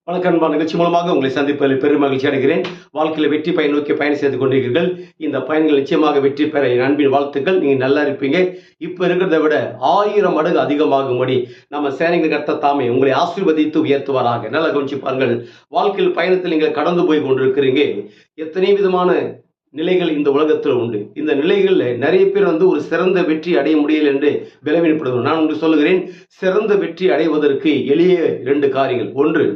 வணக்கம் அன்பா. நிகழ்ச்சி மூலமாக உங்களை சந்திப்பதில் பெரும் மகிழ்ச்சி அடைகிறேன். வாழ்க்கையில் வெற்றி பயன் நோக்கி பயணம் செய்து கொண்டிருக்கிறீர்கள். இந்த பயன்கள் நிச்சயமாக வெற்றி பெற என் அன்பின் வாழ்த்துக்கள். நீங்க நல்லா இருப்பீங்க. இப்ப இருக்கிறத விட 1000 மடங்கு அதிகமாகும்படி நம்ம சேனைகள் கர்த்தர் தாமே உங்களை ஆசீர்வதித்து உயர்த்துவாராக. நல்லா கவனிச்சு பாருங்கள். வாழ்க்கையில் பயணத்தில் நீங்கள் கடந்து போய் கொண்டிருக்கிறீங்க. எத்தனை விதமான நிலைகள் இந்த உலகத்தில் உண்டு. இந்த நிலைகள்ல நிறைய பேர் ஒரு சிறந்த வெற்றி அடைய முடியல என்று பலவீனப்படுவது. நான் உங்களுக்கு சொல்லுகிறேன், சிறந்த வெற்றி அடைவதற்கு எளிய 2 காரியங்கள். ஒன்று,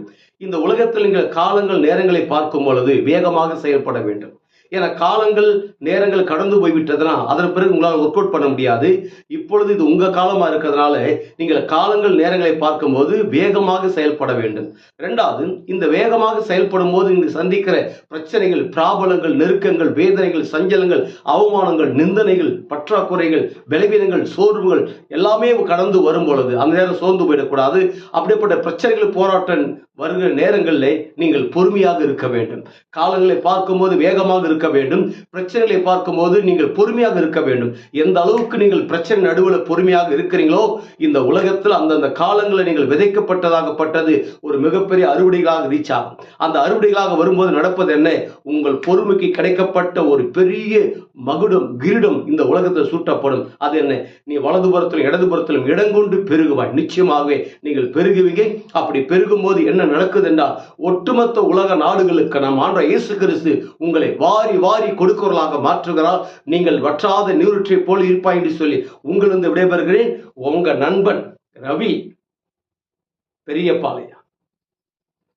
இந்த உலகத்தில் நீங்கள் காலங்கள் நேரங்களை பார்க்கும் பொழுது வேகமாக செயல்பட வேண்டும். ஏன்னா காலங்கள் நேரங்கள் கடந்து போய்விட்டதுன்னா அதன் பிறகு உங்களால் ஒர்க் அவுட் பண்ண முடியாது. இப்பொழுது இது உங்க காலமா இருக்கிறதுனால நீங்கள் காலங்கள் நேரங்களை பார்க்கும்போது வேகமாக செயல்பட வேண்டும். 2வது, இந்த வேகமாக செயல்படும் போது நீங்கள் சந்திக்கிற பிரச்சனைகள், பிராபலங்கள், நெருக்கங்கள், வேதனைகள், சஞ்சலங்கள், அவமானங்கள், நிந்தனைகள், பற்றாக்குறைகள், பலவீனங்கள், சோர்வுகள் எல்லாமே கடந்து வரும் பொழுது அந்த நேரம் சோர்ந்து போயிடக்கூடாது. அப்படிப்பட்ட பிரச்சனைகள், போராட்டம் வருகிற நேரங்களில் நீங்கள் பொறுமையாக இருக்க வேண்டும். காலங்களை பார்க்கும்போது வேகமாக இருக்க வேண்டும். பிரச்சனைகளை பார்க்கும்போது நீங்கள் பொறுமையாக இருக்க வேண்டும். எந்த அளவுக்கு நீங்கள் பிரச்சனை நடுவில் பொறுமையாக இருக்கிறீங்களோ இந்த உலகத்தில் அந்தந்த காலங்களில் நீங்கள் விதைக்கப்பட்டதாகப்பட்டது ஒரு மிகப்பெரிய அறுவடைகளாக ரீச் ஆகும். அந்த அறுவடைகளாக வரும்போது நடப்பது என்ன? உங்கள் பொறுமைக்கு கிடைக்கப்பட்ட ஒரு பெரிய மகுடம், கிரீடம் இந்த உலகத்தில் சூட்டப்படும். அது என்ன? நீ வலதுபுறத்திலும் இடதுபுறத்திலும் இடங்கொண்டு பெருகுவாய். நிச்சயமாகவே நீங்கள் பெருகுவீங்க. அப்படி பெருகும் போது என்ன நடக்குது என்றால் ஒட்டுமொத்த உலக நாடுகளுக்கு நம் ஆண்டவர் இயேசு கிறிஸ்து உங்களை வாரி வாரி கொடுக்கிறவர்களாக மாற்றுகிறார். நீங்கள் வற்றாத நீரூற்றை போல் இருப்பாய் என்று சொல்லி உங்களிருந்து விடைபெறுகிறேன். உங்க நண்பன் ரவி பெரியபாளையம்.